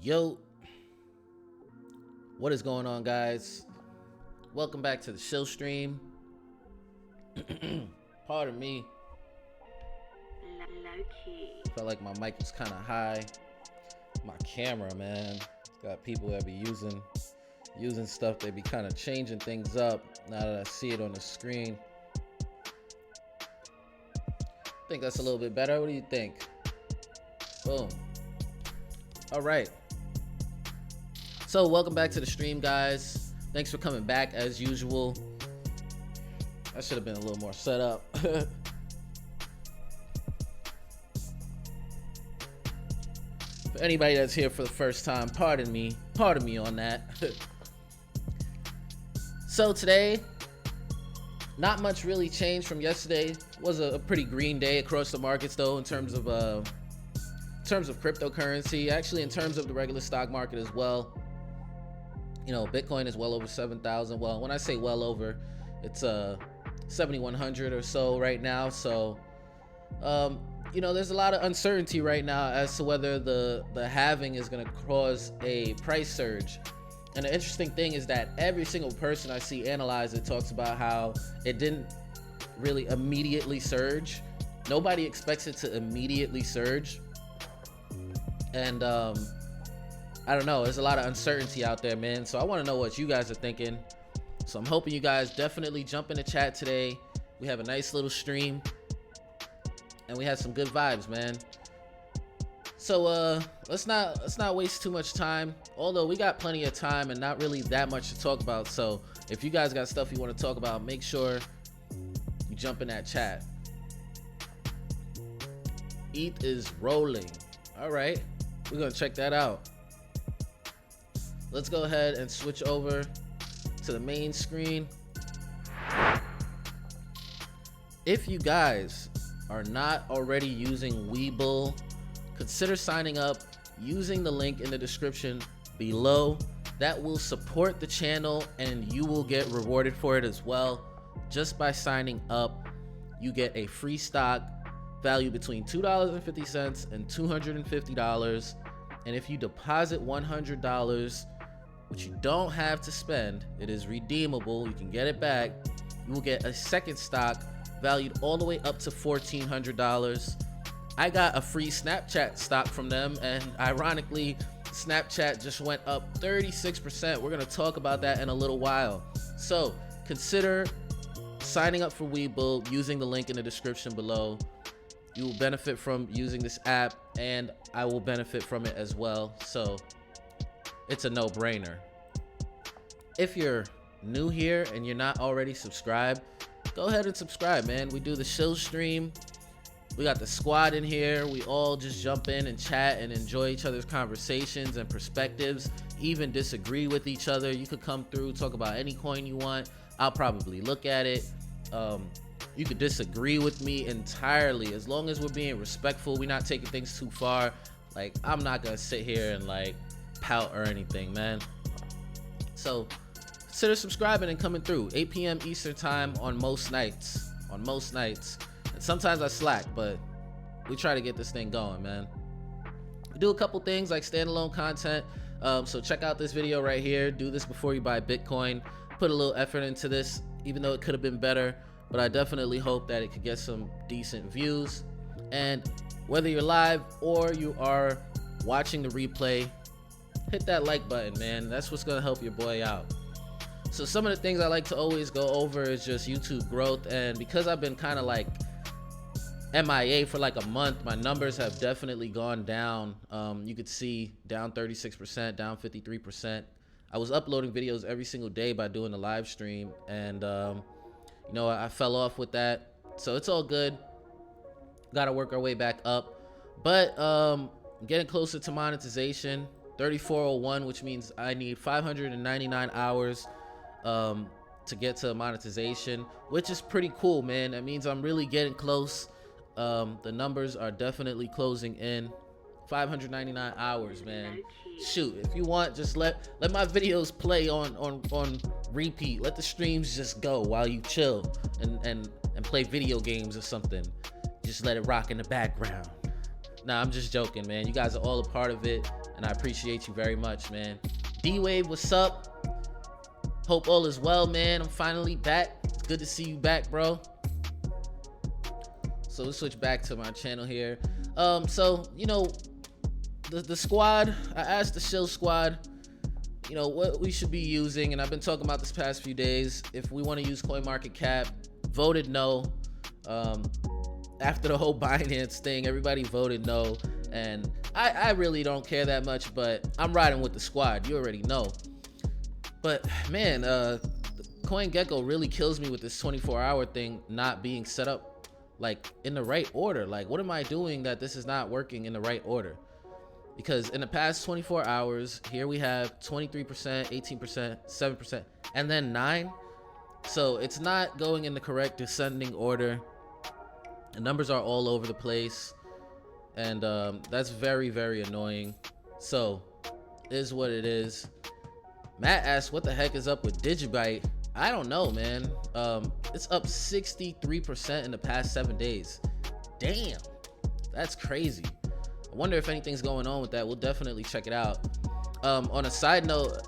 Yo, what is going on, guys? Welcome back to the Shill stream. Pardon me. Felt like my mic was kind of high. My camera, man. Got people that be using stuff. They be kind of changing things up now that I see it on the screen. I think that's a little bit better. What do you think? Boom. All right. So welcome back to the stream, guys. Thanks for coming back as usual. I should have been a little more set up. For anybody that's here for the first time, pardon me on that. So today, not much really changed from yesterday. It was a pretty green day across the markets, though, in terms of cryptocurrency. Actually, in terms of the regular stock market as well. You know, Bitcoin is well over 7,000. Well, when I say well over, it's 7,100 or so right now. So, you know, there's a lot of uncertainty right now as to whether the halving is going to cause a price surge. And the interesting thing is that every single person I see analyze it talks about how it didn't really immediately surge. Nobody expects it to immediately surge. And I don't know, there's a lot of uncertainty out there, man. So I want to know what you guys are thinking. So I'm hoping you guys definitely jump in the chat today. We have a nice little stream and we had some good vibes, man. So let's not waste too much time, although we got plenty of time and not really that much to talk about. So if you guys got stuff you want to talk about, make sure you jump in that chat. ETH is rolling. All right, we're gonna check that out. Let's go ahead and switch over to the main screen. If you guys are not already using Webull, consider signing up using the link in the description below. That will support the channel and you will get rewarded for it as well. Just by signing up, you get a free stock valued between $2.50 and $250. And if you deposit $100, which you don't have to spend, it is redeemable, you can get it back, you will get a second stock valued all the way up to $1,400. I got a free Snapchat stock from them, and ironically, Snapchat just went up 36%. We're gonna talk about that in a little while. So consider signing up for Webull using the link in the description below. You will benefit from using this app, and I will benefit from it as well. So it's a no-brainer. If you're new here and you're not already subscribed, go ahead and subscribe, man. We do the Shill stream. We got the squad in here. We all just jump in and chat and enjoy each other's conversations and perspectives, even disagree with each other. You could come through, talk about any coin you want. I'll probably look at it. You could disagree with me entirely. As long as we're being respectful, we're not taking things too far. Like, I'm not gonna sit here and like pout or anything, man. So consider subscribing and coming through. 8 p.m. Eastern time on most nights. And sometimes I slack, but we try to get this thing going, man. We do a couple things like standalone content. So check out this video right here. Do this before you buy Bitcoin. Put a little effort into this, even though it could have been better, but I definitely hope that it could get some decent views. And whether you're live or you are watching the replay, hit that like button, man. That's what's gonna help your boy out. So some of the things I like to always go over is just YouTube growth, and because I've been kind of like MIA for like a month, my numbers have definitely gone down. You could see down 36%, down 53%. I was uploading videos every single day by doing the live stream, and you know, I fell off with that, so it's all good. Gotta work our way back up, but getting closer to monetization. 3401, which means I need 599 hours to get to monetization, which is pretty cool, man. That means I'm really getting close. The numbers are definitely closing in. 599 hours, man. Shoot, if you want, just let my videos play on repeat. Let the streams just go while you chill and play video games or something. Just let it rock in the background. Nah, I'm just joking, man. You guys are all a part of it, and I appreciate you very much, man. D-Wave, what's up? Hope all is well, man. I'm finally back. Good to see you back, bro. So let's switch back to my channel here. So, you know, the squad, I asked the Shill squad, you know, what we should be using, and I've been talking about this past few days. If we want to use CoinMarketCap, voted no. After the whole Binance thing, everybody voted no, and I really don't care that much, but I'm riding with the squad. You already know. But man, CoinGecko really kills me with this 24-hour thing not being set up like in the right order. Like, what am I doing that this is not working in the right order? Because in the past 24 hours, here we have 23%, 18%, 7%, and then 9%. So it's not going in the correct descending order. The numbers are all over the place, and that's very, very annoying. So it is what it is. Matt asked, what the heck is up with Digibyte? I don't know, man. It's up 63% in the past 7 days. Damn, that's crazy. I wonder if anything's going on with that. We'll definitely check it out. On a side note,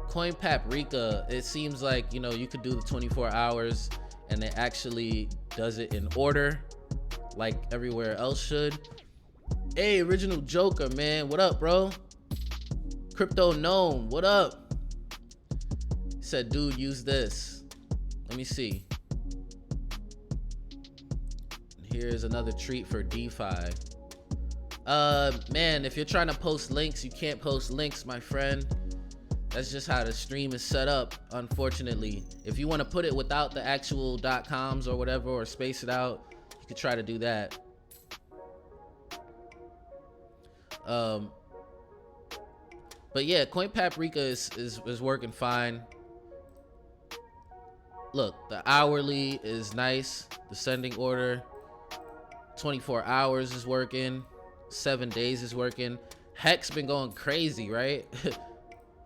Coin Paprika, it seems like, you know, you could do the 24 hours and it actually does it in order like everywhere else should. Hey, Original Joker, man, what up, bro? Crypto Gnome, what up? He said, dude, use this. Let me see. Here's another treat for DeFi. Man, if you're trying to post links, you can't post links, my friend. That's just how the stream is set up, unfortunately. If you want to put it without the actual .coms or whatever, or space it out, you could try to do that. But yeah, Coin Paprika is working fine. Look, the hourly is nice. Descending order. 24 hours is working. 7 days is working. Hex been going crazy, right?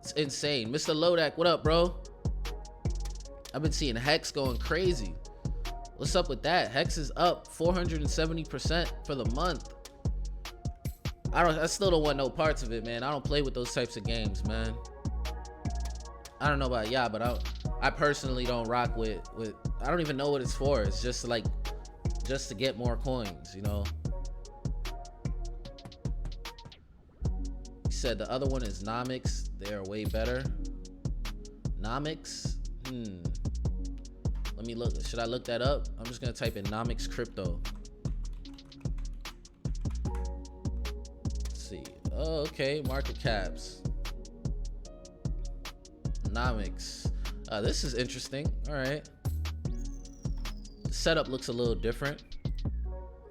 It's insane. Mr. Lodak, what up, bro? I've been seeing Hex going crazy. What's up with that? Hex is up 470% for the month. I still don't want no parts of it, man. I don't play with those types of games, man. I don't know about y'all, but I personally don't rock with I don't even know what it's for. It's just like just to get more coins, you know. He said the other one is Nomics. They are way better. Nomics? Let me look. Should I look that up? I'm just gonna type in Nomics Crypto. Let's see. Oh, okay. Market caps. Nomics. This is interesting. All right. The setup looks a little different.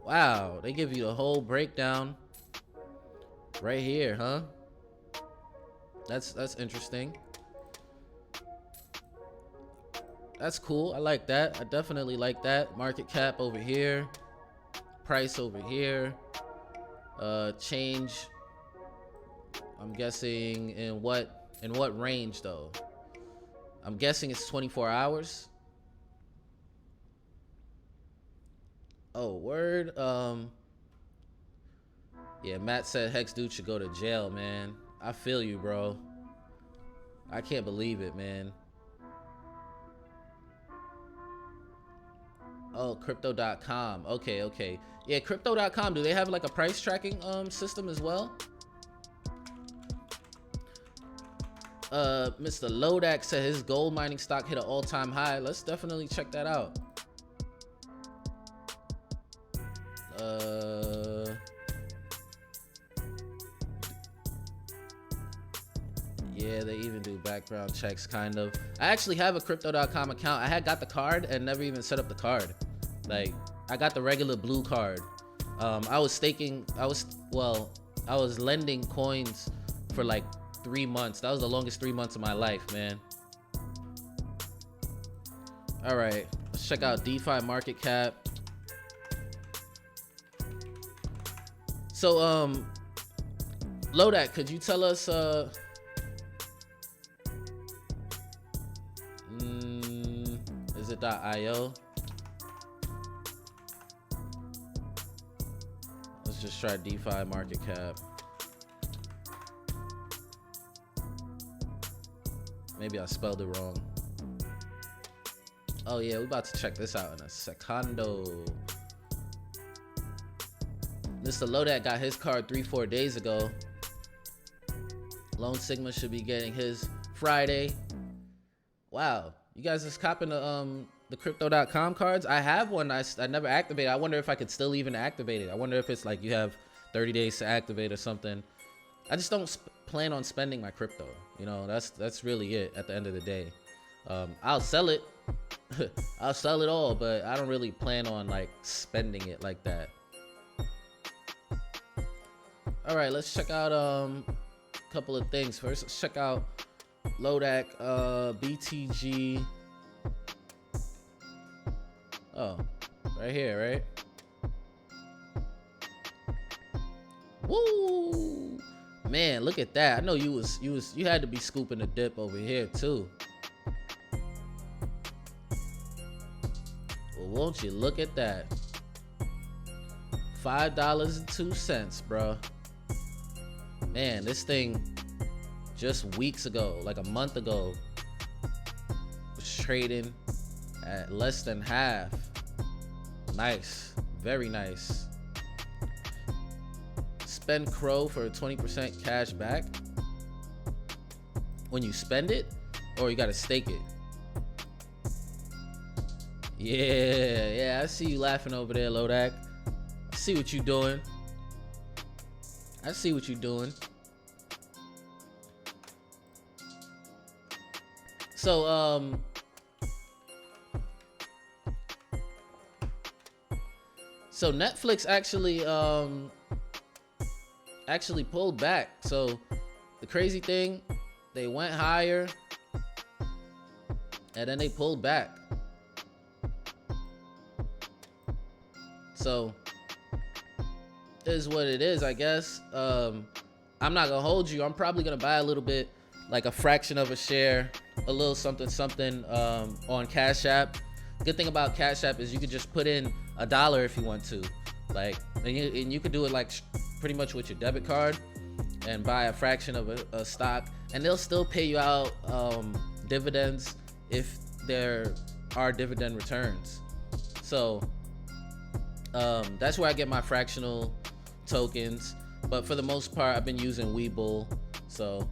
Wow, they give you a whole breakdown right here, huh? That's interesting. That's cool. I like that. I definitely like that. Market cap over here, price over here. Change. I'm guessing in what range though? I'm guessing it's 24 hours. Oh, word. Yeah, Matt said Hex dude should go to jail, man. I feel you, bro. I can't believe it, man. Oh, crypto.com. Okay. Yeah, crypto.com. Do they have like a price tracking system as well? Mr. Lodak said his gold mining stock hit an all-time high. Let's definitely check that out. Yeah, they even do background checks, kind of. I actually have a crypto.com account. I had got the card and never even set up the card. Like, I got the regular blue card. I was lending coins for like 3 months. That was the longest 3 months of my life, man. All right, let's check out DeFi market cap. So, Lodak, could you tell us, is it .io? Let's just try DeFi market cap. Maybe I spelled it wrong. Oh yeah, we about to check this out in a secondo. Mr. Lodak got his card 3-4 days ago. Lone Sigma should be getting his Friday. Wow, you guys just copping the crypto.com cards? I have one. I never activated. I wonder if I could still even activate it. I wonder if it's like you have 30 days to activate or something. I just don't plan on spending my crypto. You know, that's really it at the end of the day. I'll sell it. I'll sell it all, but I don't really plan on like spending it like that. All right, let's check out a couple of things. First, let's check out Lodak BTG. Oh, right here, right? Woo! Man, look at that. I know you had to be scooping a dip over here too. Well, won't you look at that? $5.02, bro. Man, this thing just weeks ago, like a month ago, was trading at less than half. Nice, very nice. Spend Crow for 20% cash back when you spend it, or you gotta stake it. Yeah, I see you laughing over there, Lodak. I see what you doing. I see what you doing. So so Netflix actually pulled back. So the crazy thing, they went higher and then they pulled back. So is what it is, I guess. I'm not gonna hold you. I'm probably gonna buy a little bit, like a fraction of a share, a little something on Cash App. Good thing about Cash App is you could just put in $1 if you want to, like, and you could do it like pretty much with your debit card and buy a fraction of a stock, and they'll still pay you out dividends if there are dividend returns. So that's where I get my fractional tokens, but for the most part I've been using Webull. So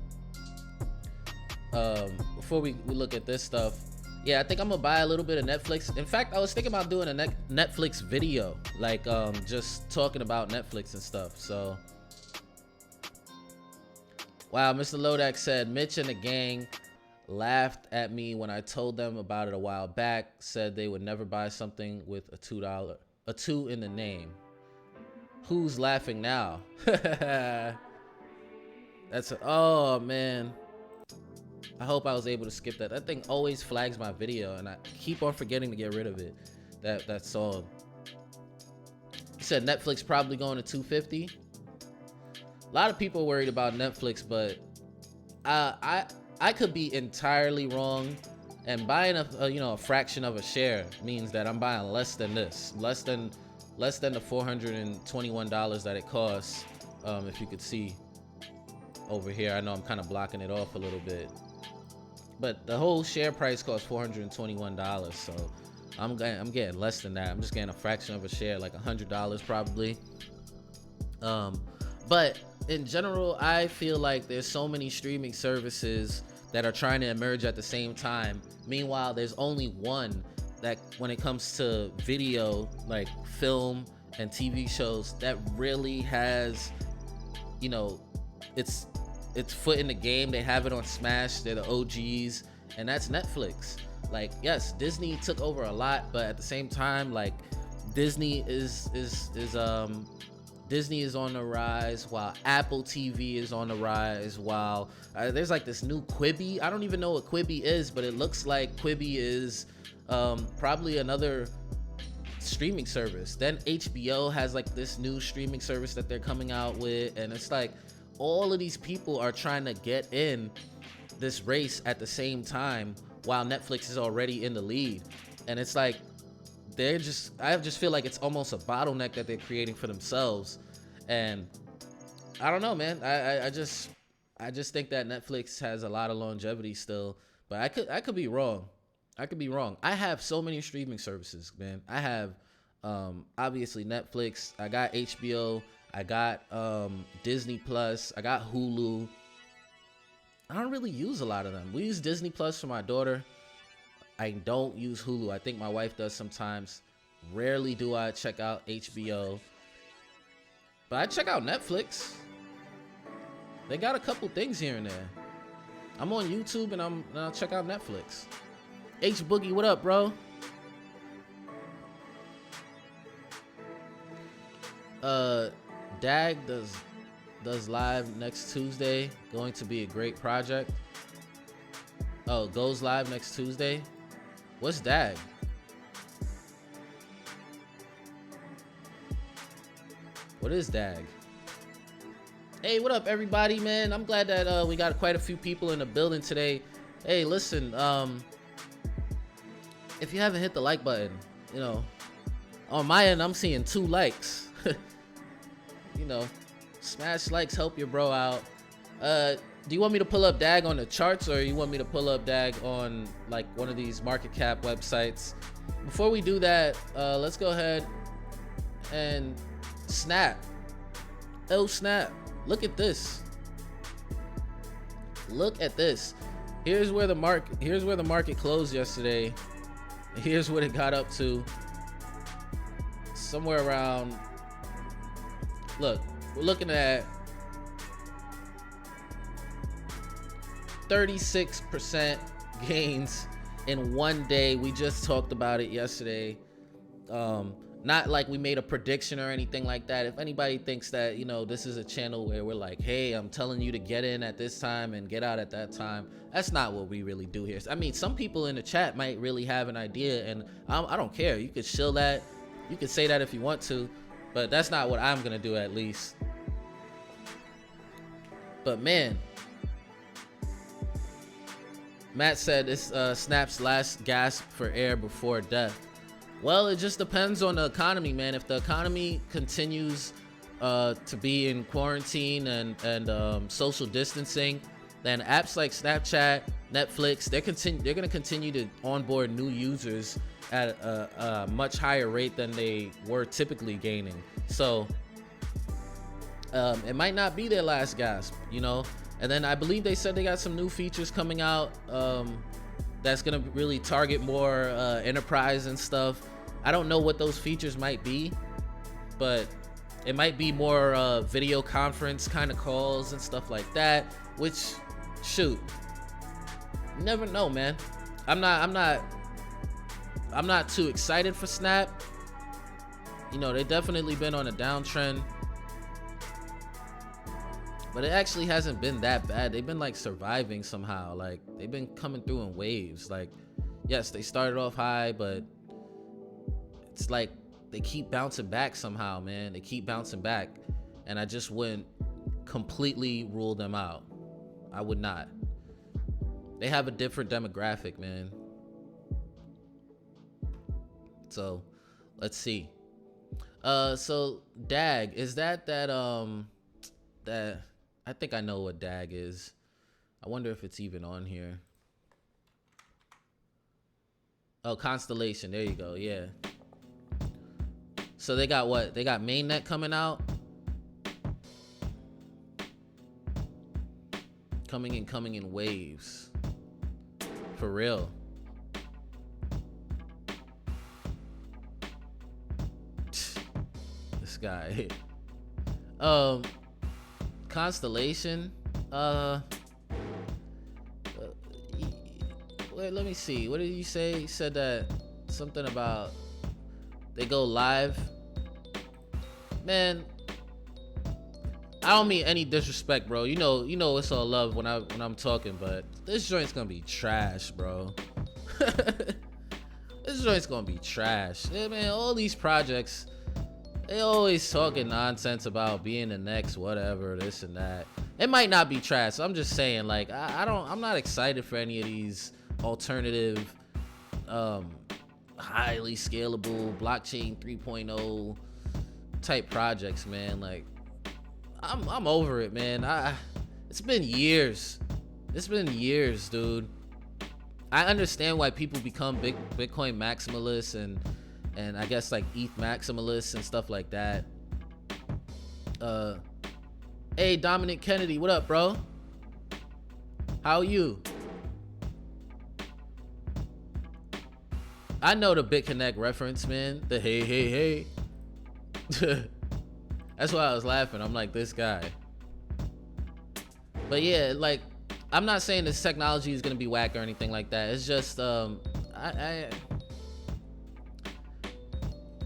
before we look at this stuff, yeah, I think I'm gonna buy a little bit of Netflix. In fact, I was thinking about doing a Netflix video, like just talking about Netflix and stuff. So wow, Mr. Lodak said Mitch and the gang laughed at me when I told them about it a while back, said they would never buy something with a $2 in the name. Who's laughing now? Oh man, I hope I was able to skip that. That thing always flags my video and I keep on forgetting to get rid of it. That song. He said Netflix probably going to $250. A lot of people worried about Netflix, but I could be entirely wrong. And buying a fraction of a share means that I'm buying less than this, less than the $421 that it costs. If you could see over here, I know I'm kind of blocking it off a little bit, but the whole share price costs $421. So I'm getting less than that. I'm just getting a fraction of a share, like $100 probably. But in general, I feel like there's so many streaming services that are trying to emerge at the same time. Meanwhile, there's only one that, when it comes to video, like film and TV shows, that really has, its foot in the game. They have it on Smash. They're the OGs, and that's Netflix. Like, yes, Disney took over a lot, but at the same time, like, Disney is on the rise, while Apple TV is on the rise, while there's like this new Quibi. I don't even know what Quibi is, but it looks like Quibi is probably another streaming service. Then HBO has like this new streaming service that they're coming out with, and it's like all of these people are trying to get in this race at the same time while Netflix is already in the lead. And it's like I just feel like it's almost a bottleneck that they're creating for themselves. And I don't know, man. I just think that Netflix has a lot of longevity still, but I could be wrong. I could be wrong. I have so many streaming services, man. I have obviously Netflix. I got HBO. I got Disney Plus. I got Hulu. I don't really use a lot of them. We use Disney Plus for my daughter. I don't use Hulu. I think my wife does sometimes. Rarely do I check out HBO. But I check out Netflix. They got a couple things here and there. I'm on YouTube and I'll check out Netflix. H Boogie, what up, bro? Dag does live next Tuesday. Going to be a great project. Oh, goes live next Tuesday. What's Dag? What is Dag? Hey, what up, everybody, man? I'm glad that we got quite a few people in the building today. Hey, listen, if you haven't hit the like button, you know, on my end, I'm seeing 2 likes. You know, smash likes, help your bro out. Do you want me to pull up Dag on the charts, or you want me to pull up Dag on like one of these market cap websites? Before we do that, let's go ahead and snap. Oh, snap. Look at this. Look at this. Here's where the market closed yesterday. Here's what it got up to. Somewhere around, look, we're looking at 36% gains in one day. We just talked about it yesterday. Not like we made a prediction or anything like that. If anybody thinks that, you know, this is a channel where we're like, hey, I'm telling you to get in at this time and get out at that time, that's not what we really do here. I mean, some people in the chat might really have an idea, and I don't care. You could shill that. You could say that if you want to, but that's not what I'm gonna do, at least. But man, Matt said it's Snap's last gasp for air before death. Well, it just depends on the economy, man. If the economy continues to be in quarantine and social distancing, then apps like Snapchat, Netflix, they're gonna continue to onboard new users at a much higher rate than they were typically gaining. So it might not be their last gasp, you know. And then I believe they said they got some new features coming out that's gonna really target more enterprise and stuff. I don't know what those features might be, but it might be more video conference kind of calls and stuff like that, which, shoot, you never know, man. I'm not too excited for Snap. You know, they definitely been on a downtrend, but it actually hasn't been that bad. They've been like surviving somehow. Like, they've been coming through in waves. Like, yes, they started off high, but it's like they keep bouncing back somehow, man. They keep bouncing back, and I just wouldn't completely rule them out. I would not. They have a different demographic, man. So let's see. So Dag, is that I think I know what Dag is. I wonder if it's even on here. Oh, Constellation. There you go. Yeah. So they got what? They got mainnet coming out. Coming in waves. For real. This guy. Constellation. Wait, let me see. What did you say? You said that something about they go live. Man, I don't mean any disrespect, bro. You know it's all love when I'm talking, but this joint's gonna be trash, bro. This joint's gonna be trash. Yeah, man, all these projects, they always talking nonsense about being the next whatever, this and that. It might not be trash. So I'm just saying, like, I'm not excited for any of these alternative, highly scalable blockchain 3.0 type projects, man. Like, I'm over it, man. It's been years. It's been years, dude. I understand why people become Bitcoin maximalists and I guess like ETH maximalists and stuff like that. Hey, Dominic Kennedy, what up, bro? How are you? I know the BitConnect reference, man. The hey. That's why I was laughing. I'm like, this guy. But yeah, like, I'm not saying this technology is gonna be whack or anything like that. It's just,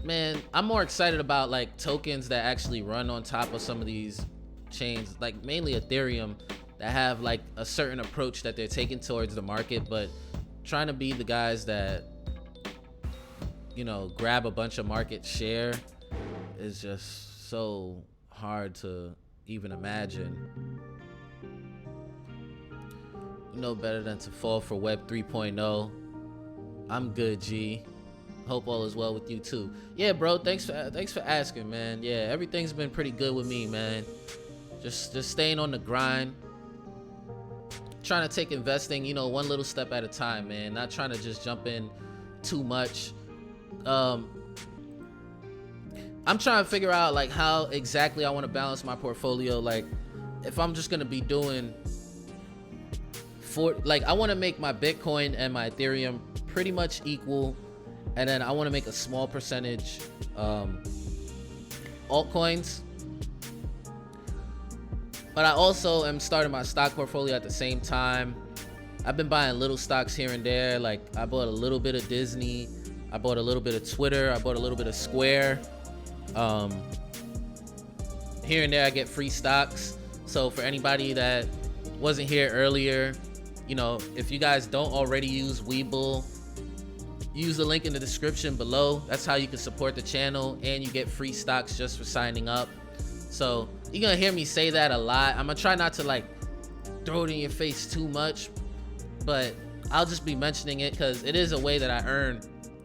man, I'm more excited about like tokens that actually run on top of some of these chains, like mainly Ethereum, that have like a certain approach that they're taking towards the market, but trying to be the guys that, you know, grab a bunch of market share is just so hard to even imagine. You know better than to fall for Web 3.0. I'm good, G. Hope all is well with you too. Yeah, bro, thanks for asking, man. Yeah, everything's been pretty good with me, man. Just staying on the grind. Trying to take investing, you know, one little step at a time, man. Not trying to just jump in too much. I'm trying to figure out like how exactly I want to balance my portfolio. Like, if I'm just gonna be doing I want to make my Bitcoin and my Ethereum pretty much equal, and then I want to make a small percentage altcoins. But I also am starting my stock portfolio at the same time. I've been buying little stocks here and there. Like, I bought a little bit of Disney, I bought a little bit of Twitter, I bought a little bit of Square. Here and there I get free stocks. So for anybody that wasn't here earlier, you know, if you guys don't already use Webull, use the link in the description below. That's how you can support the channel, and you get free stocks just for signing up. So you're gonna hear me say that a lot. I'm gonna try not to like throw it in your face too much, but I'll just be mentioning it because it is a way that I earn,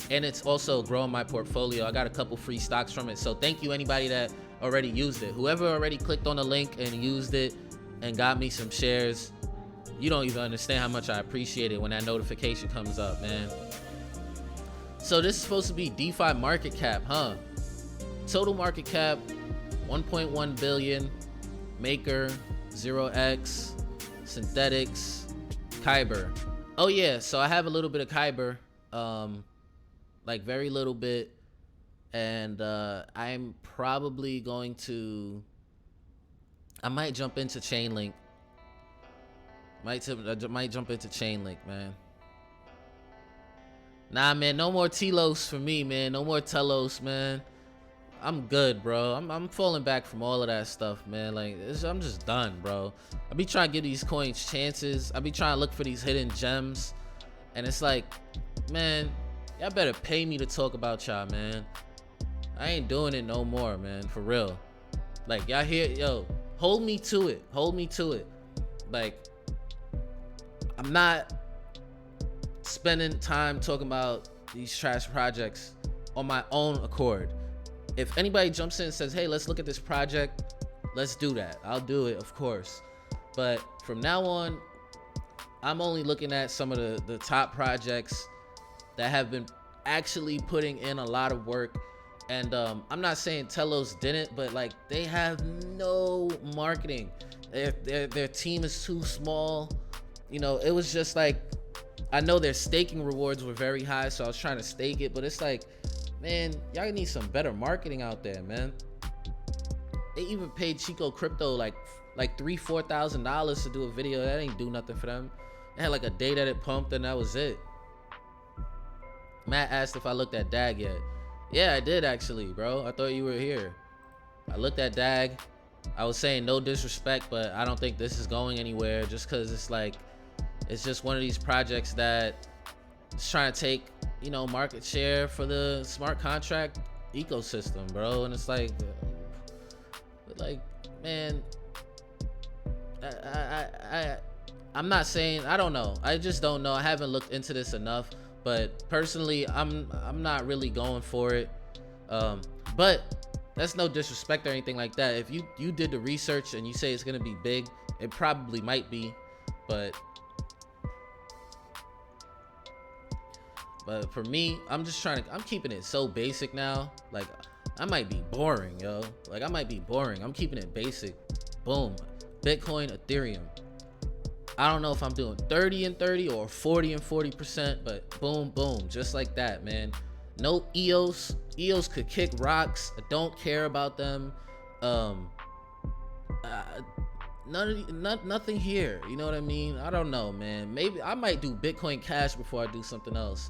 and it's also growing my portfolio. I got a couple free stocks from it. So thank you anybody that already used it. Whoever already clicked on the link and used it and got me some shares, you don't even understand how much I appreciate it when that notification comes up, man. So this is supposed to be DeFi market cap, huh? Total market cap 1.1 billion. Maker 0x, synthetics, Kyber. Oh yeah, so I have a little bit of Kyber, like very little bit, and I'm probably going to, I might jump into Chainlink. Might jump into Chainlink, man. Nah, man, no more Telos for me, man. No more Telos, man. I'm good, bro. I'm falling back from all of that stuff, man. Like, I'm just done, bro. I be trying to give these coins chances. I be trying to look for these hidden gems, and it's like, man, y'all better pay me to talk about y'all, man. I ain't doing it no more, man. For real. Like, y'all hear, yo, hold me to it. Hold me to it. Like, I'm not spending time talking about these trash projects on my own accord. If anybody jumps in and says, hey, let's look at this project, let's do that. I'll do it, of course. But from now on, I'm only looking at some of the top projects that have been actually putting in a lot of work. And I'm not saying Telos didn't, but like, they have no marketing. Their team is too small. You know, it was just like, I know their staking rewards were very high, so I was trying to stake it, but it's like, man, y'all need some better marketing out there, man. They even paid Chico Crypto like $3,000-$4,000 to do a video. That ain't do nothing for them. They had like a day that it pumped, and that was it. Matt asked if I looked at DAG yet. Yeah, I did actually, bro. I thought you were here. I looked at DAG. I was saying no disrespect, but I don't think this is going anywhere, just because it's like, it's just one of these projects that is trying to take, you know, market share for the smart contract ecosystem, bro. And it's like man, I'm not saying, I don't know. I just don't know. I haven't looked into this enough, but personally, I'm not really going for it. But that's no disrespect or anything like that. If you did the research and you say it's gonna be big, it probably might be, but But for me, I'm keeping it so basic now. Like, I might be boring, yo. Like, I might be boring. I'm keeping it basic. Boom. Bitcoin, Ethereum. I don't know if I'm doing 30 and 30 or 40 and 40%, but boom, boom, just like that, man. No EOS. EOS could kick rocks. I don't care about them. Nothing here. You know what I mean? I don't know, man. Maybe I might do Bitcoin Cash before I do something else.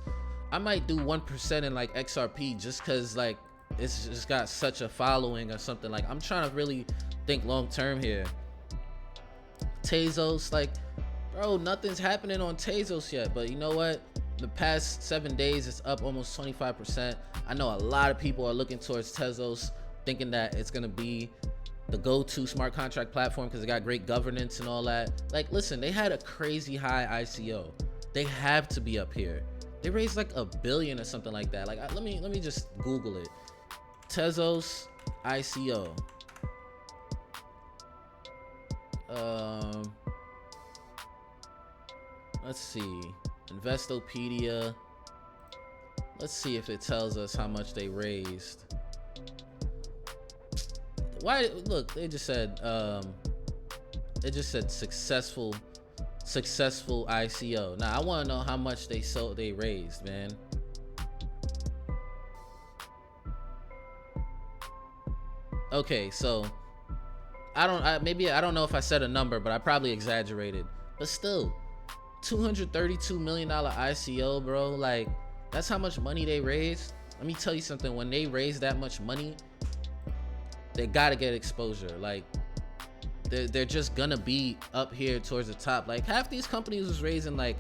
I might do 1% in like XRP just because like it's just got such a following or something. Like, I'm trying to really think long term here. Tezos, like, bro, nothing's happening on Tezos yet, but you know what? The past 7 days it's up almost 25%. I know a lot of people are looking towards Tezos, thinking that it's gonna be the go-to smart contract platform because it got great governance and all that. Like, listen, they had a crazy high ICO. They have to be up here. They raised like $1 billion or something like that. Like, let me just Google it. Tezos ICO. Let's see. Investopedia. Let's see if it tells us how much they raised. Why? Look, they just said successful ICO. Now I want to know how much they raised, man. Okay, so I don't know if I said a number, but I probably exaggerated. But still, $232 million ICO, bro. Like, that's how much money they raised. Let me tell you something. When they raise that much money, they gotta get exposure. Like, they're just gonna be up here towards the top. Like, half these companies was raising like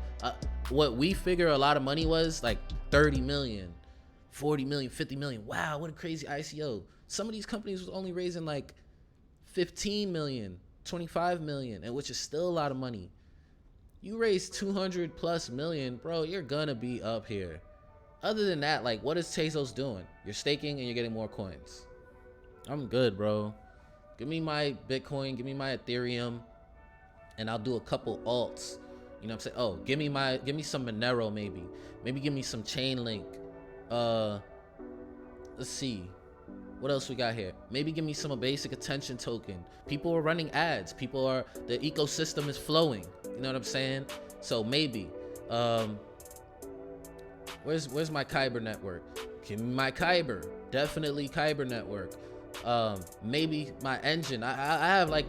what we figure a lot of money was, like 30 million, 40 million, 50 million. Wow, what a crazy ICO. Some of these companies was only raising like 15 million, 25 million, and which is still a lot of money. You raise 200 plus million, bro, you're gonna be up here. Other than that, like, what is Tezos doing? You're staking and you're getting more coins. I'm good, bro. Give me my Bitcoin, give me my Ethereum, and I'll do a couple alts. You know what I'm saying? Oh, give me some Monero, maybe. Maybe give me some Chainlink. Let's see. What else we got here? Maybe give me some basic attention token. People are running ads. The ecosystem is flowing. You know what I'm saying? So maybe. Where's my Kyber network? Give me my Kyber. Definitely Kyber network. Maybe my Engine. I have like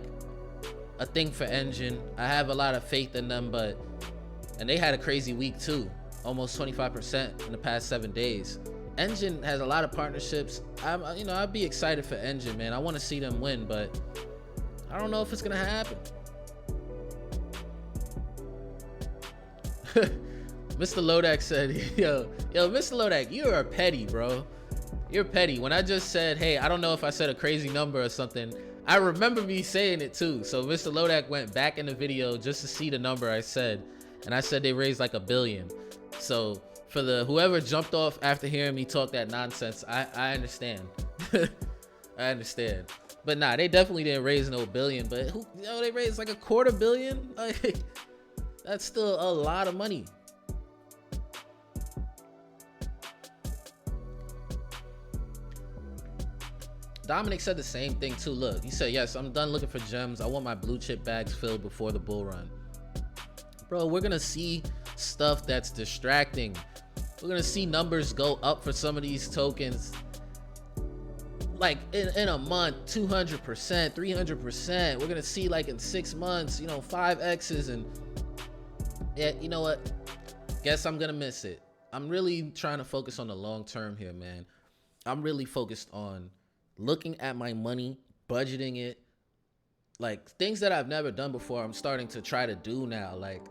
a thing for Engine. I have a lot of faith in them, and they had a crazy week too. Almost 25% in the past 7 days. Engine has a lot of partnerships. I'd be excited for Engine, man. I want to see them win, but I don't know if it's gonna happen. Mr. Lodak said, yo, Mr. Lodak, you are petty, bro. You're petty. When I just said, hey, I don't know if I said a crazy number or something, I remember me saying it too. So Mr. Lodak went back in the video just to see the number I said, and I said they raised like $1 billion. So for whoever jumped off after hearing me talk that nonsense, I understand. I understand. But nah, they definitely didn't raise no billion, but they raised like $250 million? Like, that's still a lot of money. Dominic said the same thing too. Look, he said, yes, I'm done looking for gems. I want my blue chip bags filled before the bull run. Bro, we're gonna see stuff that's distracting. We're gonna see numbers go up for some of these tokens. Like in a month, 200%, 300%. We're gonna see like in 6 months, 5X's, and yeah, you know what? Guess I'm gonna miss it. I'm really trying to focus on the long term here, man. I'm really focused on looking at my money, budgeting it, like things that I've never done before. I'm starting to try to do now. Like,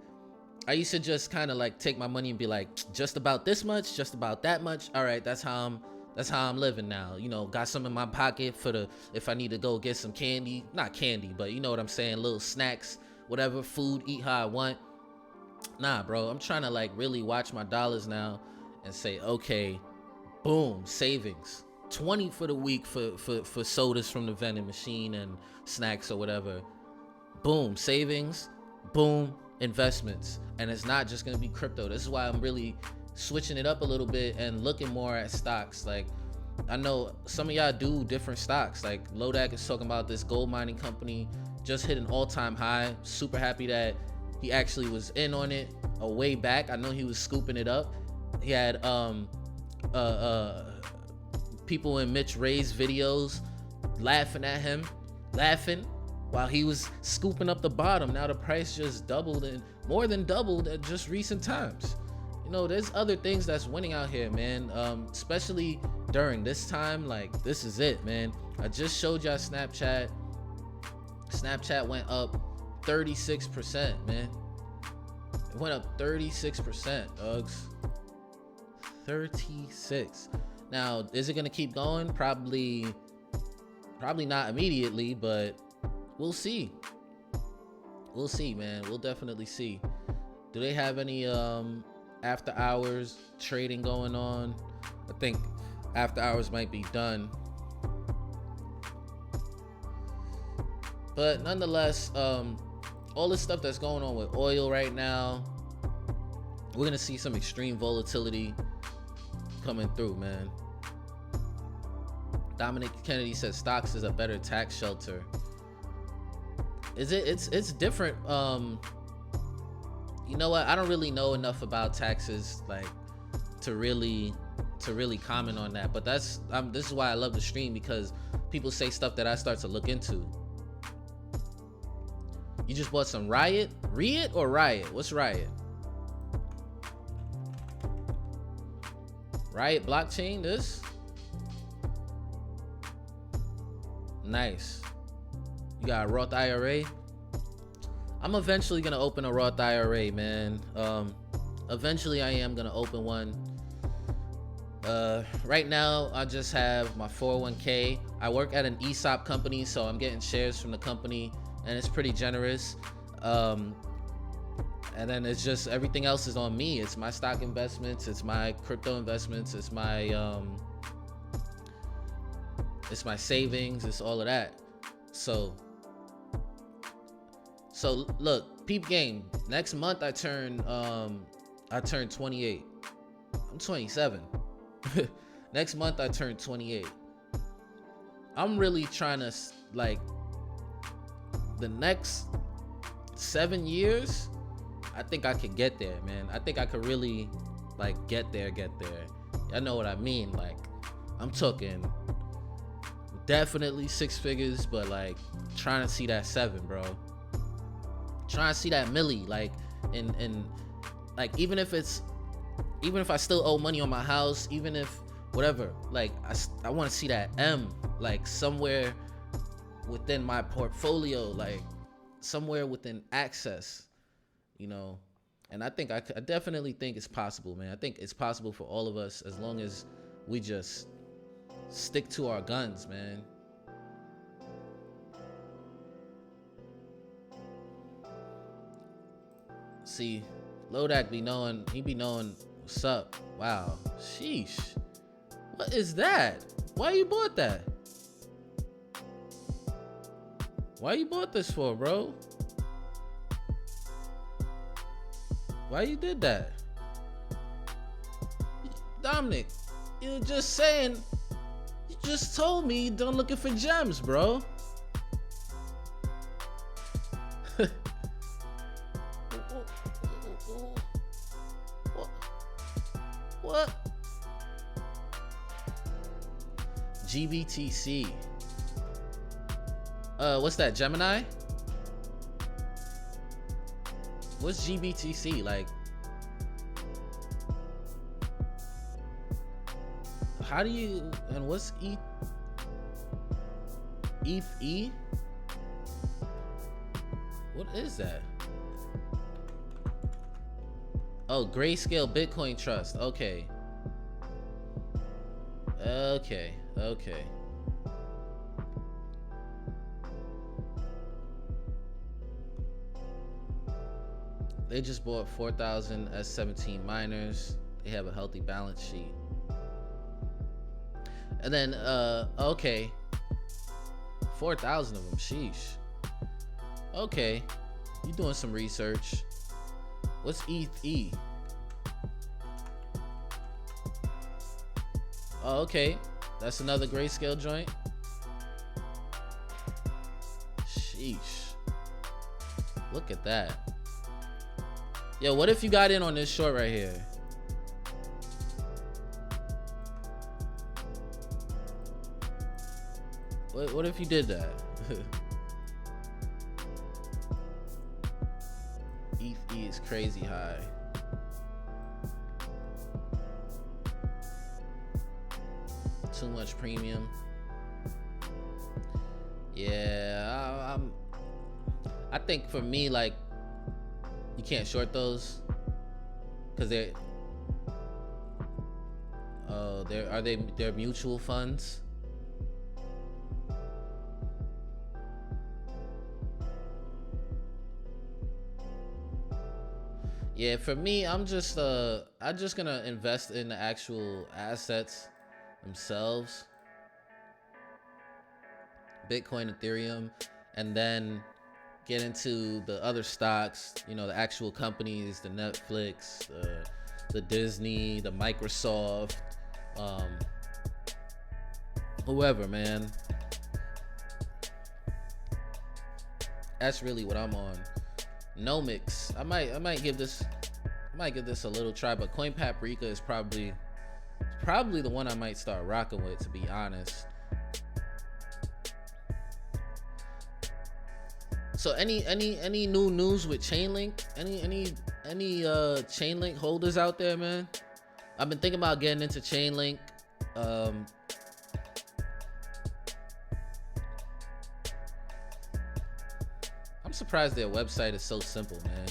I used to just kind of like take my money and be like, just about this much, just about that much. All right, that's how I'm living now. Got some in my pocket for if I need to go get some candy, not candy, but you know what I'm saying, little snacks, whatever, food, eat how I want. Nah, bro, I'm trying to like really watch my dollars now and say, okay, boom, savings. 20 for the week for sodas from the vending machine and snacks or whatever. Boom, savings. Boom, investments. And it's not just gonna be crypto. This is why I'm really switching it up a little bit and looking more at stocks. Like, I know some of y'all do different stocks. Like Lodak is talking about this gold mining company just hit an all-time high. Super happy that he actually was in on it a way back. I know he was scooping it up. He had people in Mitch Ray's videos laughing at him, while he was scooping up the bottom. Now the price just doubled, and more than doubled at just recent times. You know, there's other things that's winning out here, man. Especially during this time. Like, this is it, man. I just showed y'all Snapchat. Snapchat went up 36%, man. It went up 36%, dogs. 36. Now, is it gonna keep going? Probably not immediately, but we'll see. We'll see, man. We'll definitely see. Do they have any after hours trading going on? I think after hours might be done, but nonetheless, all this stuff that's going on with oil right now, we're gonna see some extreme volatility coming through, man. Dominic Kennedy says stocks is a better tax shelter. Is it? It's different. You know what? I don't really know enough about taxes, like, to really comment on that. But this is why I love the stream, because people say stuff that I start to look into. You just bought some Riot? Riot or Riot? What's Riot? Riot blockchain, this? Nice. You got a Roth IRA? I'm eventually gonna open a Roth IRA, man. Eventually I am gonna open one. Right now I just have my 401k. I work at an ESOP company, so I'm getting shares from the company, and it's pretty generous. And then it's just everything else is on me. It's my stock investments, it's my crypto investments, it's my savings, it's all of that. So look, peep game. Next month I turn 28. I'm 27. Next month I turn 28. I'm really trying to, like, the next 7 years, I think I could get there, man. I think I could really, like, get there. I know what I mean. Like, I'm talking definitely 6 figures, but like trying to see that 7, bro. Trying to see that milli, like, and like, even if I still owe money on my house, even if whatever, like, I want to see that M, like, somewhere within my portfolio, like somewhere within access, you know. And I definitely think it's possible, man. I think it's possible for all of us, as long as we just stick to our guns, man. See, Lodak be knowing what's up. Wow, sheesh. What is that? Why you bought that? Why you bought this for, bro? Why you did that? Dominic, you were just saying, you just told me you're done looking for gems, bro. What? GBTC. What's that, Gemini? What's GBTC? Like, how do you, and what's ETH? What is that? Oh, Grayscale Bitcoin Trust. Okay. They just bought 4,000 S17 miners. They have a healthy balance sheet. And then, okay. 4,000 of them, sheesh. Okay, you doing some research. What's ETH? Oh, okay. That's another grayscale joint. Sheesh. Look at that. Yo, what if you got in on this short right here? What if you did that? ETH is crazy high. Too much premium. Yeah, I think for me, like, you can't short those because they're they're mutual funds. Yeah, for me, I'm just gonna invest in the actual assets themselves, Bitcoin, Ethereum, and then get into the other stocks, you know, the actual companies, the Netflix, the Disney, the Microsoft, whoever, man. That's really what I'm on. Nomics. I might give this a little try, but Coin Paprika is probably the one I might start rocking with, to be honest. So any new news with Chainlink? Any Chainlink holders out there, man? I've been thinking about getting into Chainlink. I'm surprised their website is so simple, man.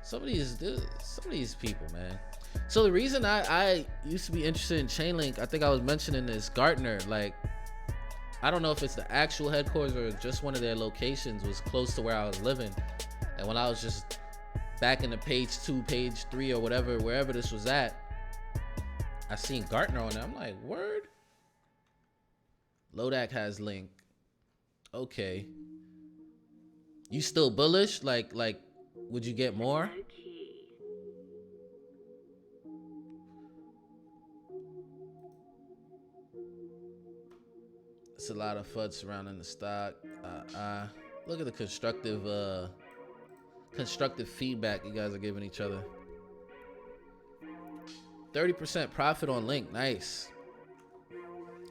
Some of these people, man. So the reason I used to be interested in Chainlink, I think I was mentioning this, Gartner, like, I don't know if it's the actual headquarters or just one of their locations was close to where I was living. And when I was just back in the page 2, page 3 or whatever, wherever this was at, I seen Gartner on there. I'm like, word? Lodak has link. Okay. You still bullish? Like, would you get more? It's a lot of FUD surrounding the stock. Look at the constructive feedback you guys are giving each other. 30% profit on Link. Nice.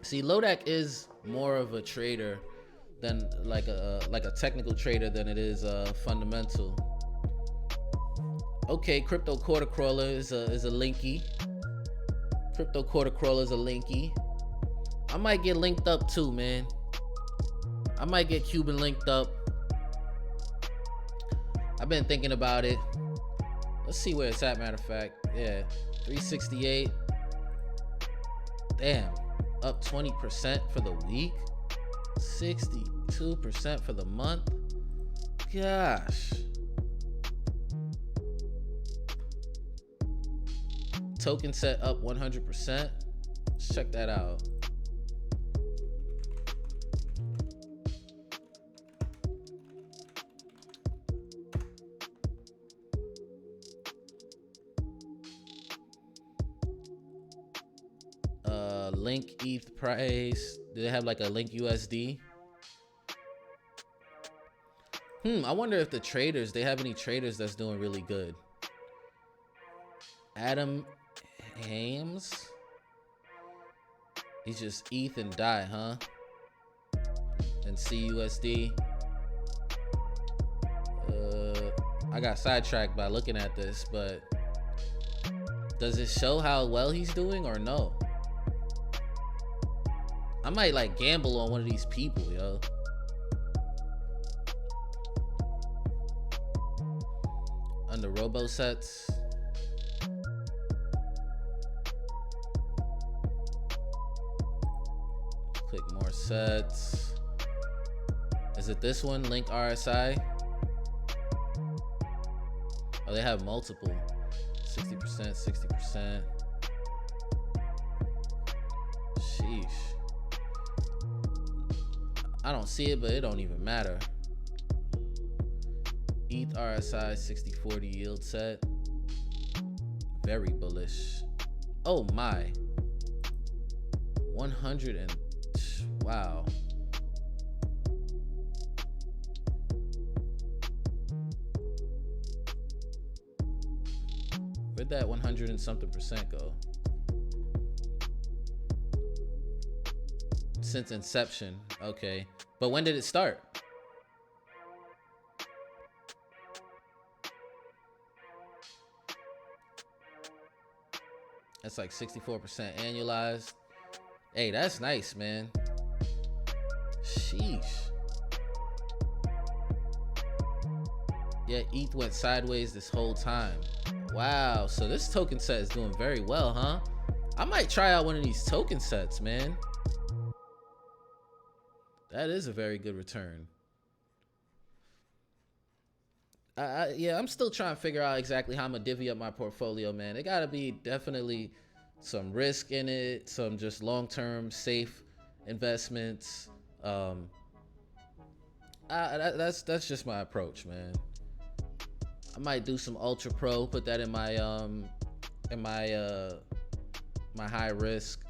See, Lodak is more of a trader than like a technical trader than it is fundamental. Okay, Crypto Quarter Crawler is a linky. Crypto Quarter Crawler is a linky. I might get linked up too, man. I might get Cuban linked up. I've been thinking about it. Let's see where it's at, matter of fact. Yeah, 368. Damn, up 20% for the week. 62% for the month. Gosh. Token set up 100%. Let's check that out. Link ETH price. Do they have like a Link USD? I wonder if the traders, they have any traders that's doing really good. Adam Hames. He's just ETH and DAI, huh? And CUSD. I got sidetracked by looking at this, but does it show how well he's doing or no? I might like gamble on one of these people, yo. Under robo sets. Click more sets. Is it this one? Link RSI? Oh, they have multiple. 60%, 60%. Sheesh. I don't see it, but it don't even matter. ETH RSI 60-40 yield set. Very bullish. Oh my. 100 and wow. Where'd that 100 and something percent go? Since inception. Okay. But when did it start? That's like 64% annualized. Hey, that's nice, man. Sheesh. Yeah, ETH went sideways this whole time. Wow, so this token set is doing very well, huh? I might try out one of these token sets, man. That is a very good return. Yeah, I'm still trying to figure out exactly how I'm gonna divvy up my portfolio, man. It gotta be definitely some risk in it, some just long-term safe investments. That's just my approach, man. I might do some ultra pro, put that in my my high risk.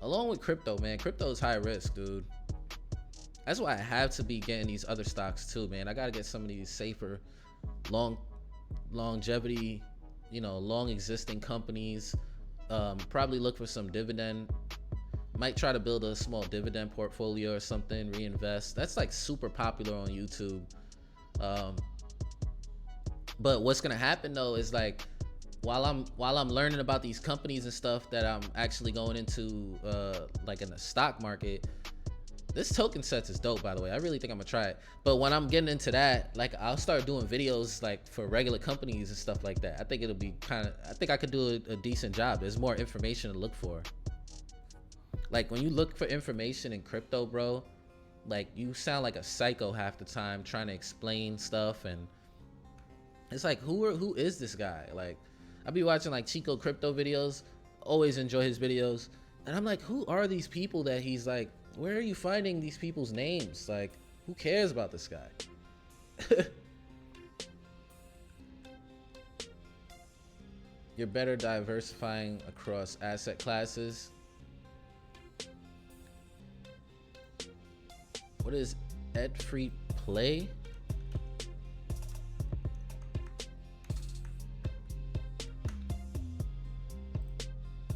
Along with crypto, man. Crypto is high risk, dude. That's why I have to be getting these other stocks too, man. I gotta get some of these safer, longevity, you know, long existing companies. Probably look for some dividend. Might try to build a small dividend portfolio or something, reinvest. That's like super popular on YouTube. But what's gonna happen though is like while I'm learning about these companies and stuff that I'm actually going into like in the stock market. This token sets is dope, by the way. I really think I'm gonna try it. But when I'm getting into that, like I'll start doing videos like for regular companies and stuff like that. I think it'll be I think I could do a decent job. There's more information to look for. Like when you look for information in crypto, bro, like you sound like a psycho half the time trying to explain stuff, and it's like who is this guy? Like I be watching like Chico crypto videos, always enjoy his videos, and I'm like, who are these people that he's like, where are you finding these people's names? Like, who cares about this guy? You're better diversifying across asset classes. What is ETH Play?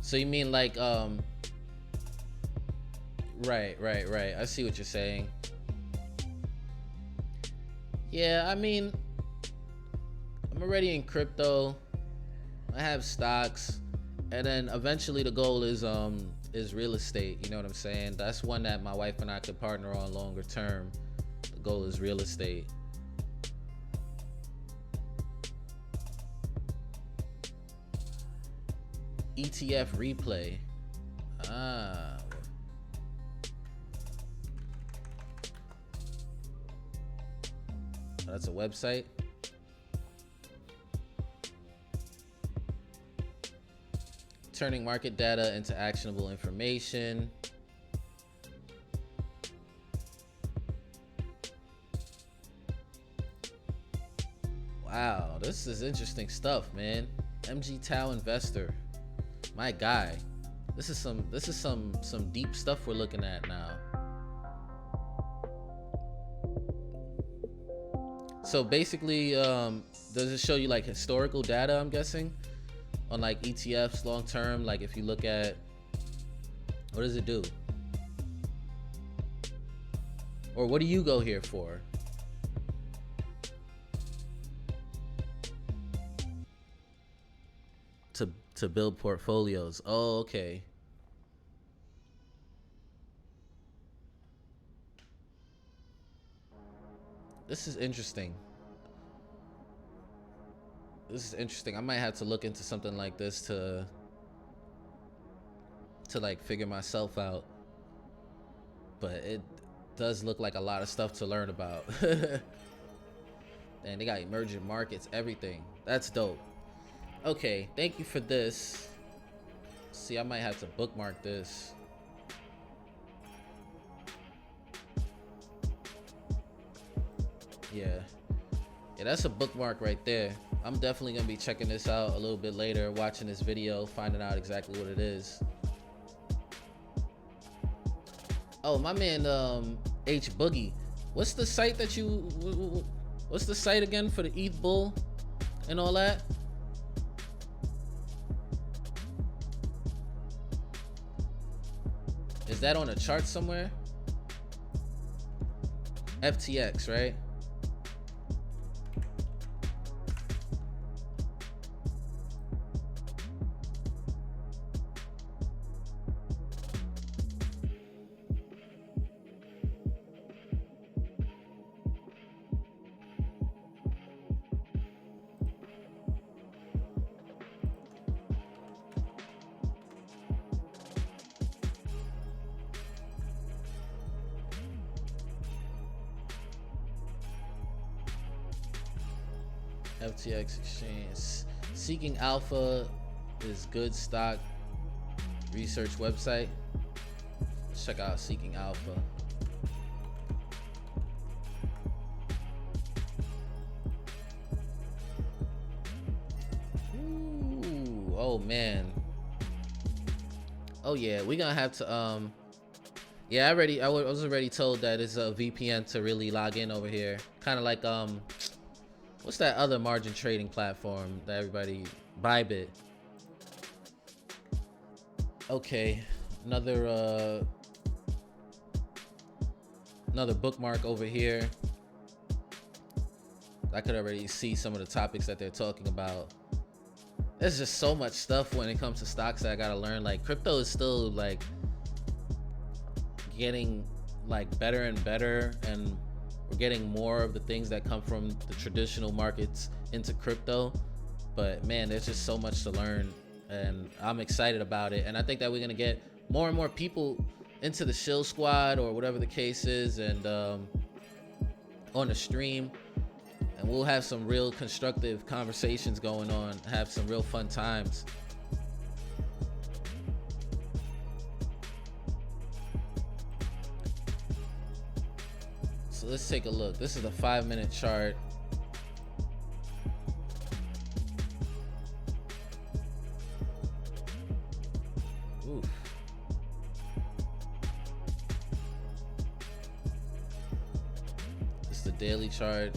So you mean like Right. I see what you're saying. Yeah, I mean, I'm already in crypto. I have stocks, and then eventually the goal is real estate. You know what I'm saying? That's one that my wife and I could partner on longer term. The goal is real estate. ETF replay. That's a website. Turning market data into actionable information. Wow, this is interesting stuff, man. MG Tao Investor, my guy. This is some deep stuff we're looking at now. So basically, does it show you like historical data, I'm guessing, on like ETFs long term? Like if you look at, what does it do? Or what do you go here for? To build portfolios. Oh, okay. This is interesting. I might have to look into something like this to like figure myself out. But it does look like a lot of stuff to learn about. And they got emerging markets, everything. That's dope. Okay, thank you for this. See, I might have to bookmark this. Yeah, that's a bookmark right there. I'm definitely gonna be checking this out a little bit later, watching this video, finding out exactly what it is. Oh, my man, H Boogie. What's the site that you? What's the site again for the ETH bull and all that? Is that on a chart somewhere? FTX, right? FTX exchange. Seeking Alpha is good stock research website. Let's check out Seeking Alpha. Ooh, oh man. Oh yeah, we're gonna have to yeah, I was already told that it's a VPN to really log in over here. Kind of like what's that other margin trading platform that everybody, Bybit? Okay, another bookmark over here. I could already see some of the topics that they're talking about. There's just so much stuff when it comes to stocks that I gotta learn. Like crypto is still like getting like better and better, and we're getting more of the things that come from the traditional markets into crypto. But man, there's just so much to learn, and I'm excited about it. And I think that we're gonna get more and more people into the Shill squad or whatever the case is, and on the stream, and we'll have some real constructive conversations going on, have some real fun times. So let's take a look. This is a 5-minute chart. Oof. This is the daily chart.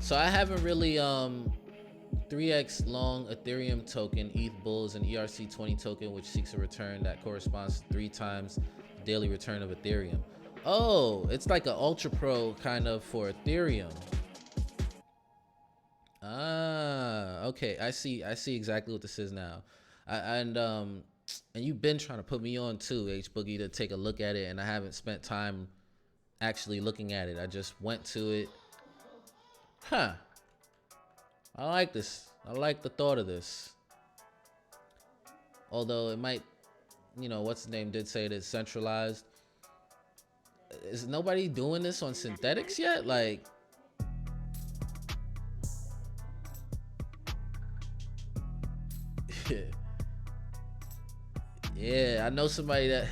So I haven't really 3x long Ethereum token, ETH bulls, and ERC20 token, which seeks a return that corresponds to 3 times the daily return of Ethereum. Oh, it's like an ultra pro kind of for Ethereum. Ah, okay. I see exactly what this is now. And you've been trying to put me on too, H Boogie, to take a look at it, and I haven't spent time actually looking at it. I just went to it. Huh. I like this. I like the thought of this. Although it might, what's the name did say it is centralized. Is nobody doing this on synthetics yet? Like, yeah, I know somebody that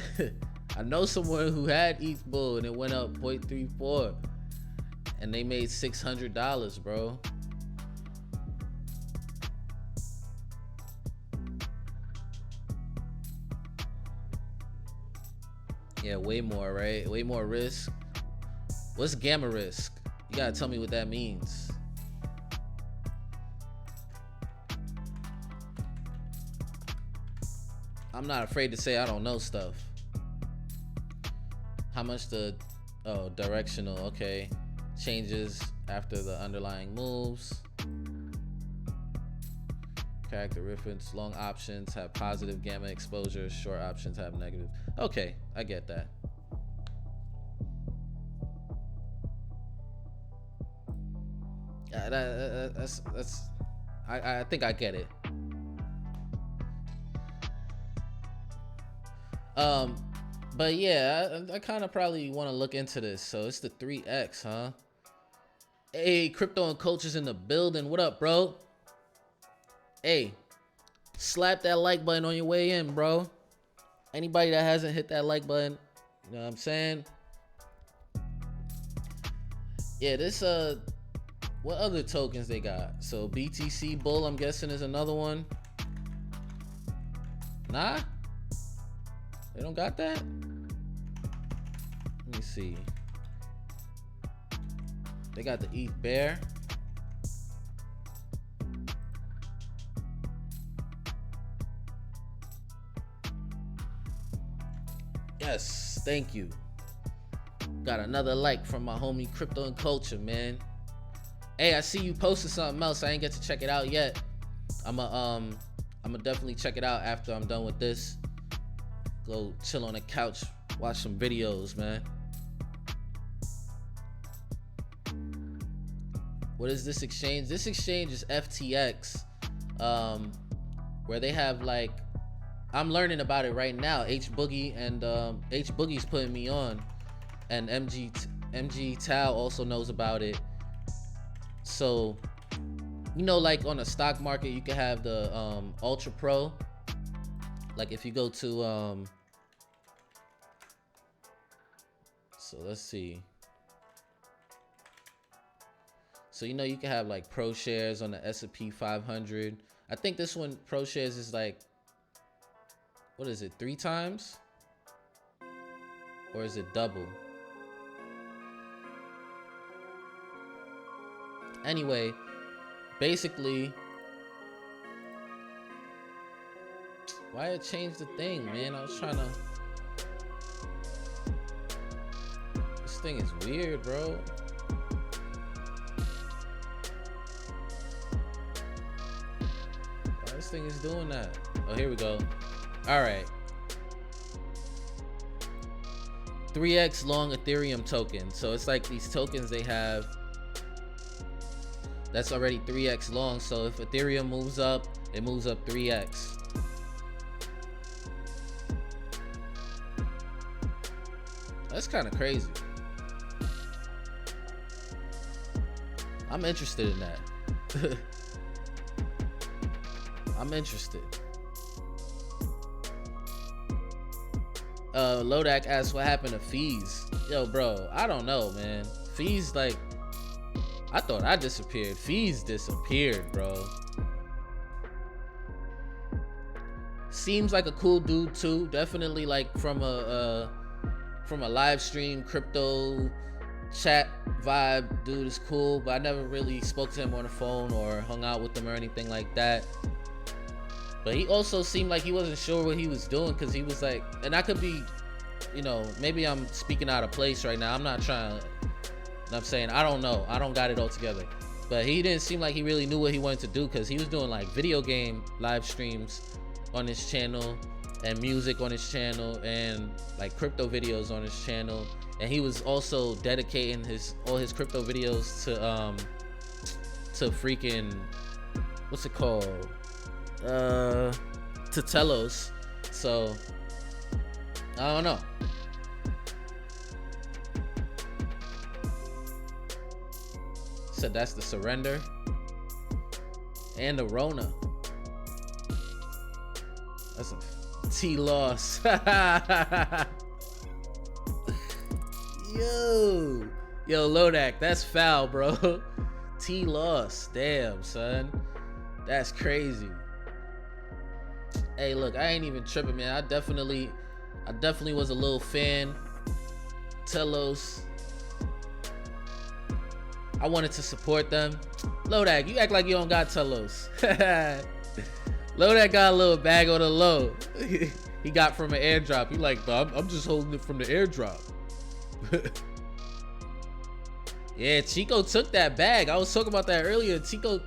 I know someone who had ETH bull and it went up 0.34 and they made $600, bro. Yeah, way more, right? Way more risk. What's gamma risk? You gotta tell me what that means. I'm not afraid to say I don't know stuff. How much directional, okay. Changes after the underlying moves. Character reference, long options have positive gamma exposure, short options have negative. Okay, I get that. I think I get it. But yeah, I kind of probably want to look into this. So it's the 3x, huh? Hey, crypto and cultures in the building. What up, bro? Hey, slap that like button on your way in, bro. Anybody that hasn't hit that like button, you know what I'm saying? Yeah, this what other tokens they got? So BTC Bull, I'm guessing, is another one. Nah, they don't got that. Let me see. They got the ETH Bear. Yes, thank you. Got another like from my homie Crypto and Culture, man. Hey, I see you posted something else. I ain't get to check it out yet. I'ma definitely check it out after I'm done with this. Go chill on the couch, watch some videos, man. What is this exchange? This exchange is FTX, where they have like, I'm learning about it right now. H Boogie and H Boogie's putting me on, and MG Tao also knows about it. So, you know, like on the stock market, you can have the Ultra Pro. Like if you go to so let's see. So, you know, you can have like pro shares on the S&P 500. I think this one, pro shares, is like, what is it, 3 times? Or is it double? Anyway, basically, why it changed the thing, man? I was trying to. This thing is weird, bro. This thing is doing that. Oh, here we go. All right. 3x long Ethereum token. So it's like these tokens they have that's already 3x long. So if Ethereum moves up, it moves up 3x. That's kind of crazy. I'm interested in that. I'm interested. Lodak asks what happened to fees. Yo, bro, I don't know, man. Fees, like, I thought I disappeared. Fees disappeared, bro. Seems like a cool dude too. Definitely like from a live stream crypto chat vibe. Dude is cool, but I never really spoke to him on the phone or hung out with him or anything like that. But he also seemed like he wasn't sure what he was doing, because he was like, and I could be, you know, maybe I'm speaking out of place right now. I'm not trying, I'm saying, I don't know. I don't got it all together. But he didn't seem like he really knew what he wanted to do, because he was doing like video game live streams on his channel and music on his channel and like crypto videos on his channel. And he was also dedicating all his crypto videos to freaking, what's it called? To Telos. So I don't know. So that's the surrender and the Rona. That's a Telos. Yo, Lodak, that's foul, bro. Telos, damn, son, that's crazy. Hey, look, I ain't even tripping, man. I definitely was a little fan. Telos, I wanted to support them. Lodak, you act like you don't got Telos. Lodak got a little bag on the low. He got from an airdrop. You like, but I'm just holding it from the airdrop. Yeah, Chico took that bag. I was talking about that earlier. Chico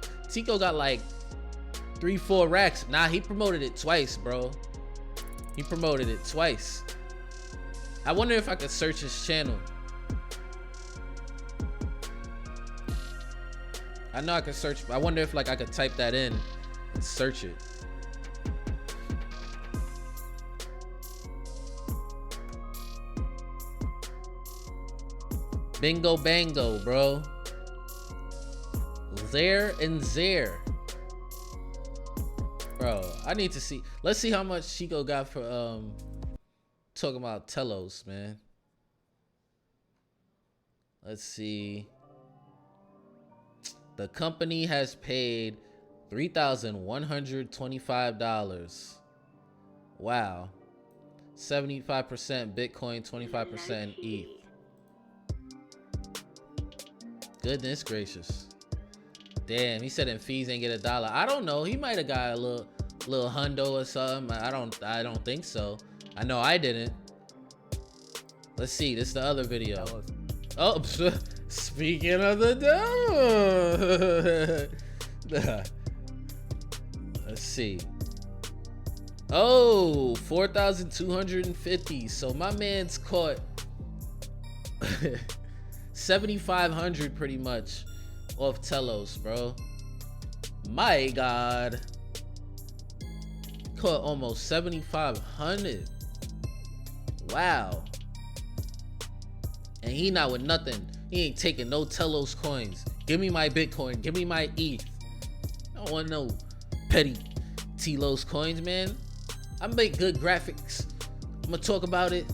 got like 3-4 racks. Nah, he promoted it twice, bro. He promoted it twice. I wonder if I could search his channel. I know I can search. I wonder if like I could type that in and search it. Bingo bango, bro. There and there. Bro, I need to see. Let's see how much Chico got for talking about Telos, man. Let's see. The company has paid $3,125. Wow. 75% Bitcoin, 25% ETH. Goodness gracious. Damn, he said in fees ain't get $1. I don't know. He might have got a little hundo or something. I don't think so. I know I didn't. Let's see. This is the other video. Oh, speaking of the devil. Let's see. Oh, 4,250. So my man's caught 7,500 pretty much off Telos, bro. My God. Caught almost 7,500. Wow. And he not with nothing. He ain't taking no Telos coins. Give me my Bitcoin. Give me my ETH. I don't want no petty Telos coins, man. I make good graphics. I'm gonna talk about it.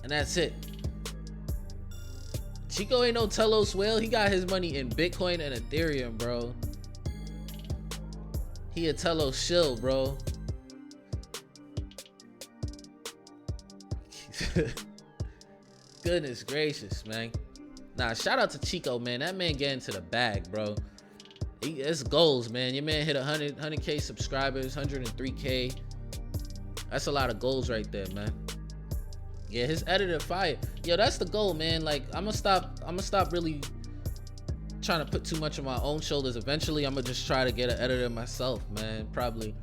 And that's it. Chico ain't no Telos whale. He got his money in Bitcoin and Ethereum, bro. He a Telos shill, bro. Goodness gracious, man. Nah, shout out to Chico, man. That man getting to the bag, bro. It's goals, man. Your man hit 100K subscribers, 103K. That's a lot of goals right there, man. Yeah, his editor fire. Yo, that's the goal, man. Like, I'm gonna stop really trying to put too much on my own shoulders. Eventually, I'm gonna just try to get an editor myself, man. Probably,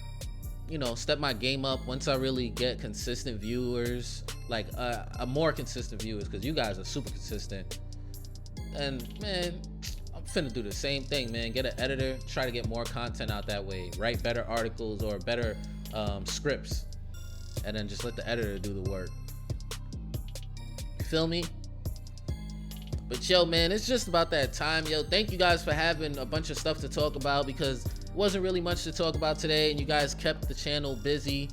you know, step my game up once I really get consistent viewers, like a more consistent viewers, because you guys are super consistent. And man, I'm finna do the same thing, man. Get an editor, try to get more content out that way. Write better articles or better scripts, and then just let the editor do the work. Feel me? But yo, man, it's just about that time. Yo, thank you guys for having a bunch of stuff to talk about, because it wasn't really much to talk about today and you guys kept the channel busy.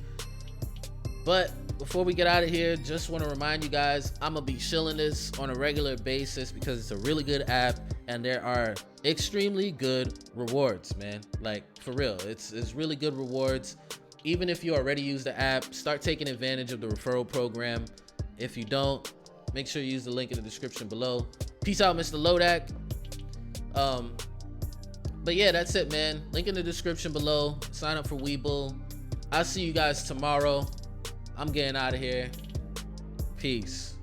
But before we get out of here, just want to remind you guys, I'm gonna be shilling this on a regular basis because it's a really good app and there are extremely good rewards, man. Like, for real, it's really good rewards. Even if you already use the app, start taking advantage of the referral program. If you don't, make sure you use the link in the description below. Peace out, Mr. Lodak. But yeah, that's it, man. Link in the description below. Sign up for Webull. I'll see you guys tomorrow. I'm getting out of here. Peace.